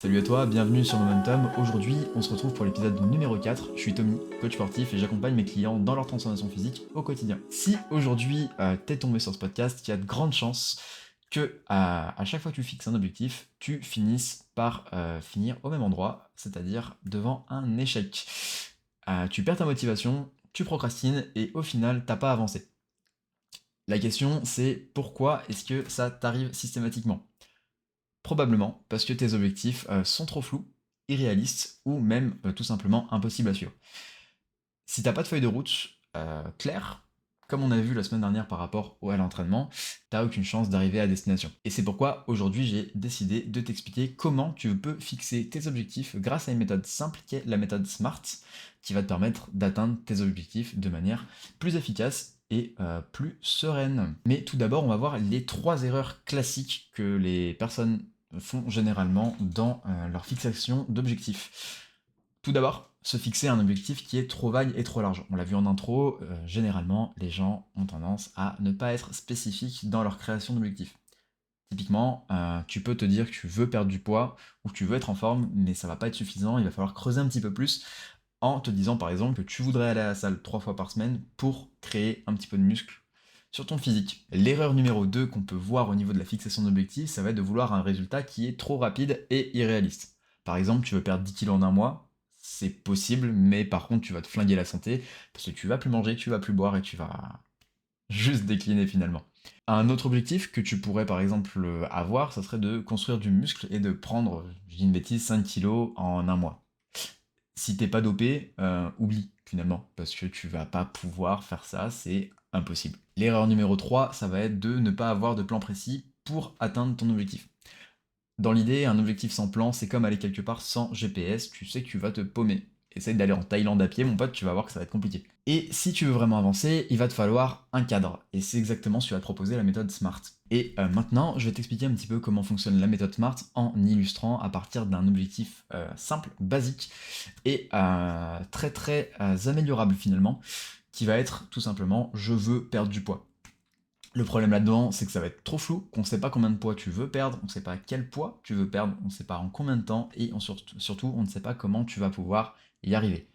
Salut à toi, bienvenue sur Momentum. Aujourd'hui, on se retrouve pour l'épisode numéro 4. Je suis Tommy, coach sportif et j'accompagne mes clients dans leur transformation physique au quotidien. Si aujourd'hui t'es tombé sur ce podcast, il y a de grandes chances que à chaque fois que tu fixes un objectif, tu finisses par finir au même endroit, c'est-à-dire devant un échec. Tu perds ta motivation, tu procrastines et au final, t'as pas avancé. La question c'est pourquoi est-ce que ça t'arrive systématiquement? Probablement parce que tes objectifs sont trop flous, irréalistes ou même tout simplement impossibles à suivre. Si t'as pas de feuille de route claire, comme on a vu la semaine dernière par rapport à l'entraînement, t'as aucune chance d'arriver à destination. Et c'est pourquoi aujourd'hui j'ai décidé de t'expliquer comment tu peux fixer tes objectifs grâce à une méthode simple qui est la méthode SMART, qui va te permettre d'atteindre tes objectifs de manière plus efficace et plus sereine. Mais tout d'abord, on va voir les 3 erreurs classiques que les personnes font généralement dans leur fixation d'objectifs. Tout d'abord, se fixer un objectif qui est trop vague et trop large. On l'a vu en intro, généralement, les gens ont tendance à ne pas être spécifiques dans leur création d'objectifs. Typiquement, tu peux te dire que tu veux perdre du poids ou que tu veux être en forme, mais ça va pas être suffisant, il va falloir creuser un petit peu plus en te disant par exemple que tu voudrais aller à la salle 3 fois par semaine pour créer un petit peu de muscle sur ton physique. L'erreur numéro 2 qu'on peut voir au niveau de la fixation d'objectifs, ça va être de vouloir un résultat qui est trop rapide et irréaliste. Par exemple, tu veux perdre 10 kilos en un mois, c'est possible, mais par contre tu vas te flinguer la santé, parce que tu vas plus manger, tu vas plus boire et tu vas juste décliner finalement. Un autre objectif que tu pourrais par exemple avoir, ça serait de construire du muscle et de prendre, je dis une bêtise, 5 kilos en un mois. Si t'es pas dopé, oublie finalement, parce que tu vas pas pouvoir faire ça, c'est impossible. L'erreur numéro 3, ça va être de ne pas avoir de plan précis pour atteindre ton objectif. Dans l'idée, un objectif sans plan, c'est comme aller quelque part sans GPS, tu sais que tu vas te paumer. Essaye d'aller en Thaïlande à pied, mon pote, tu vas voir que ça va être compliqué. Et si tu veux vraiment avancer, il va te falloir un cadre. Et c'est exactement ce que va te proposer la méthode SMART. Et maintenant, je vais t'expliquer un petit peu comment fonctionne la méthode SMART en illustrant à partir d'un objectif simple, basique et très améliorable finalement, qui va être tout simplement je veux perdre du poids. Le problème là-dedans, c'est que ça va être trop flou, qu'on ne sait pas combien de poids tu veux perdre, on ne sait pas quel poids tu veux perdre, on ne sait pas en combien de temps, et surtout, on ne sait pas comment tu vas pouvoir y arriver.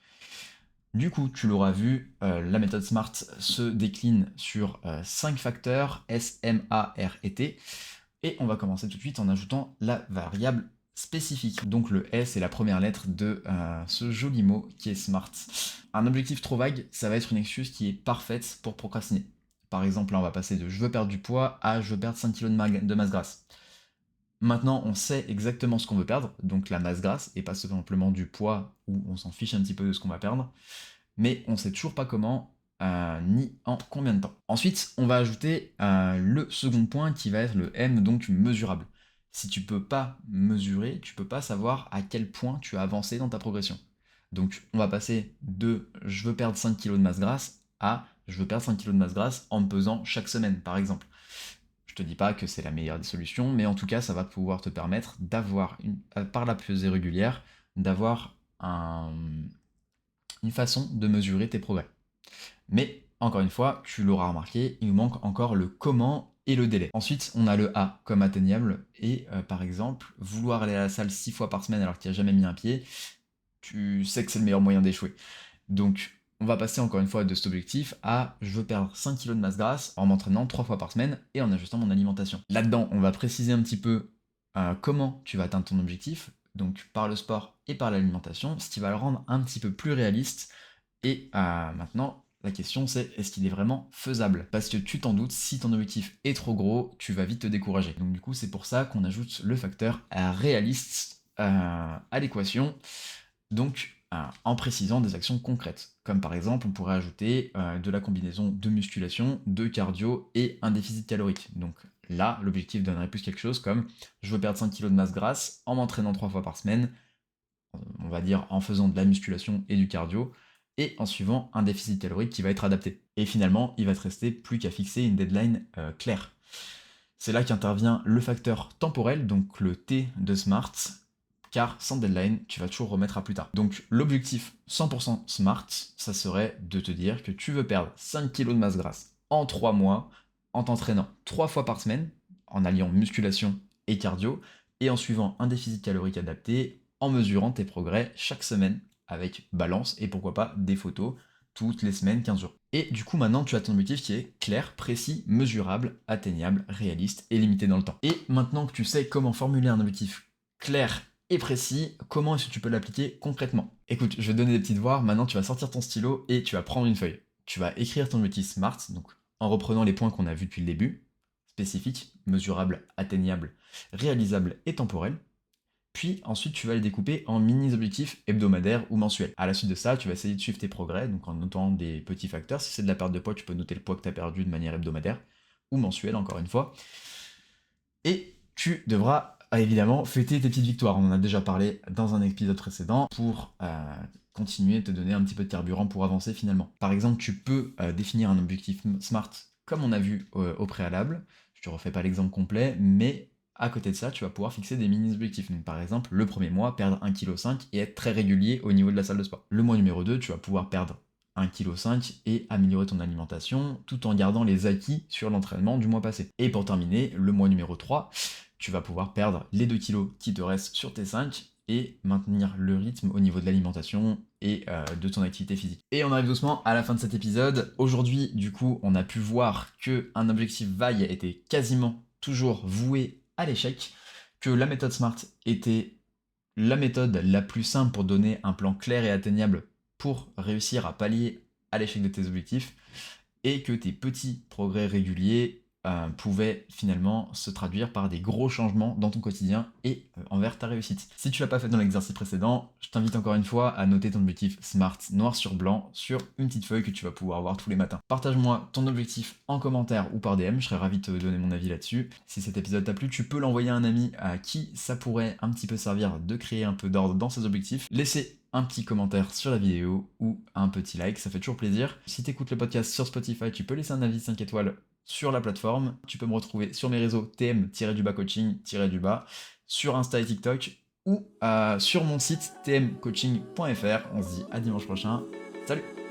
Du coup, tu l'auras vu, la méthode SMART se décline sur 5 facteurs, S, M, A, R et T, et on va commencer tout de suite en ajoutant la variable spécifique. Donc le S est la première lettre de ce joli mot qui est SMART. Un objectif trop vague, ça va être une excuse qui est parfaite pour procrastiner. Par exemple, là, on va passer de je veux perdre du poids à je veux perdre 5 kg de masse grasse. Maintenant, on sait exactement ce qu'on veut perdre, donc la masse grasse, et pas simplement du poids où on s'en fiche un petit peu de ce qu'on va perdre, mais on sait toujours pas comment, ni en combien de temps. Ensuite, on va ajouter le second point qui va être le M, donc mesurable. Si tu peux pas mesurer, tu peux pas savoir à quel point tu as avancé dans ta progression. Donc on va passer de je veux perdre 5 kilos de masse grasse à je veux perdre 5 kilos de masse grasse en me pesant chaque semaine, par exemple. Je te dis pas que c'est la meilleure des solutions, mais en tout cas, ça va pouvoir te permettre d'avoir, par la pesée régulière, d'avoir une façon de mesurer tes progrès. Mais, encore une fois, tu l'auras remarqué, il nous manque encore le comment et le délai. Ensuite, on a le A comme atteignable, et par exemple, vouloir aller à la salle 6 fois par semaine alors que tu n'as jamais mis un pied, tu sais que c'est le meilleur moyen d'échouer. Donc, on va passer encore une fois de cet objectif à je veux perdre 5 kilos de masse grasse en m'entraînant 3 fois par semaine et en ajustant mon alimentation. Là-dedans, on va préciser un petit peu comment tu vas atteindre ton objectif, donc par le sport et par l'alimentation, ce qui va le rendre un petit peu plus réaliste. Et maintenant, la question c'est est-ce qu'il est vraiment faisable? Parce que tu t'en doutes, si ton objectif est trop gros, tu vas vite te décourager. Donc du coup, c'est pour ça qu'on ajoute le facteur réaliste à l'équation. Donc, en précisant des actions concrètes. Comme par exemple, on pourrait ajouter de la combinaison de musculation, de cardio et un déficit calorique. Donc là, l'objectif donnerait plus quelque chose comme je veux perdre 5 kg de masse grasse en m'entraînant 3 fois par semaine, on va dire en faisant de la musculation et du cardio, et en suivant un déficit calorique qui va être adapté. Et finalement, il va te rester plus qu'à fixer une deadline claire. C'est là qu'intervient le facteur temporel, donc le T de SMART, car sans deadline, tu vas toujours remettre à plus tard. Donc l'objectif 100% SMART, ça serait de te dire que tu veux perdre 5 kg de masse grasse en 3 mois en t'entraînant 3 fois par semaine, en alliant musculation et cardio, et en suivant un déficit calorique adapté, en mesurant tes progrès chaque semaine avec balance et pourquoi pas des photos toutes les semaines, 15 jours. Et du coup, maintenant, tu as ton objectif qui est clair, précis, mesurable, atteignable, réaliste et limité dans le temps. Et maintenant que tu sais comment formuler un objectif clair et précis, comment est-ce que tu peux l'appliquer concrètement? Écoute, je vais te donner des petits devoirs. Maintenant, tu vas sortir ton stylo et tu vas prendre une feuille. Tu vas écrire ton objectif SMART, donc en reprenant les points qu'on a vus depuis le début: spécifique, mesurable, atteignable, réalisable et temporel. Puis ensuite, tu vas les découper en mini-objectifs hebdomadaires ou mensuels. À la suite de ça, tu vas essayer de suivre tes progrès, donc en notant des petits facteurs. Si c'est de la perte de poids, tu peux noter le poids que tu as perdu de manière hebdomadaire ou mensuelle, encore une fois. Et tu devras évidemment fêter tes petites victoires. On en a déjà parlé dans un épisode précédent pour continuer de te donner un petit peu de carburant pour avancer finalement. Par exemple, tu peux définir un objectif SMART comme on a vu au préalable. Je te refais pas l'exemple complet, mais à côté de ça, tu vas pouvoir fixer des mini-objectifs. Donc, par exemple, le premier mois, perdre 1,5 kg et être très régulier au niveau de la salle de sport. Le mois numéro 2, tu vas pouvoir perdre 1,5 kg et améliorer ton alimentation tout en gardant les acquis sur l'entraînement du mois passé. Et pour terminer, le mois numéro 3, tu vas pouvoir perdre les 2 kilos qui te restent sur tes 5 et maintenir le rythme au niveau de l'alimentation et de ton activité physique. Et on arrive doucement à la fin de cet épisode. Aujourd'hui, du coup, on a pu voir qu'un objectif vague était quasiment toujours voué à l'échec, que la méthode SMART était la méthode la plus simple pour donner un plan clair et atteignable pour réussir à pallier à l'échec de tes objectifs, et que tes petits progrès réguliers pouvaient finalement se traduire par des gros changements dans ton quotidien et envers ta réussite. Si tu l'as pas fait dans l'exercice précédent, je t'invite encore une fois à noter ton objectif SMART noir sur blanc sur une petite feuille que tu vas pouvoir voir tous les matins. Partage-moi ton objectif en commentaire ou par DM, je serais ravi de te donner mon avis là-dessus. Si cet épisode t'a plu, tu peux l'envoyer à un ami à qui ça pourrait un petit peu servir de créer un peu d'ordre dans ses objectifs. Laissez un petit commentaire sur la vidéo ou un petit like, ça fait toujours plaisir. Si tu écoutes le podcast sur Spotify, tu peux laisser un avis 5 étoiles sur la plateforme. Tu peux me retrouver sur mes réseaux tm-coaching-, sur Insta et TikTok ou sur mon site tmcoaching.fr. On se dit à dimanche prochain. Salut!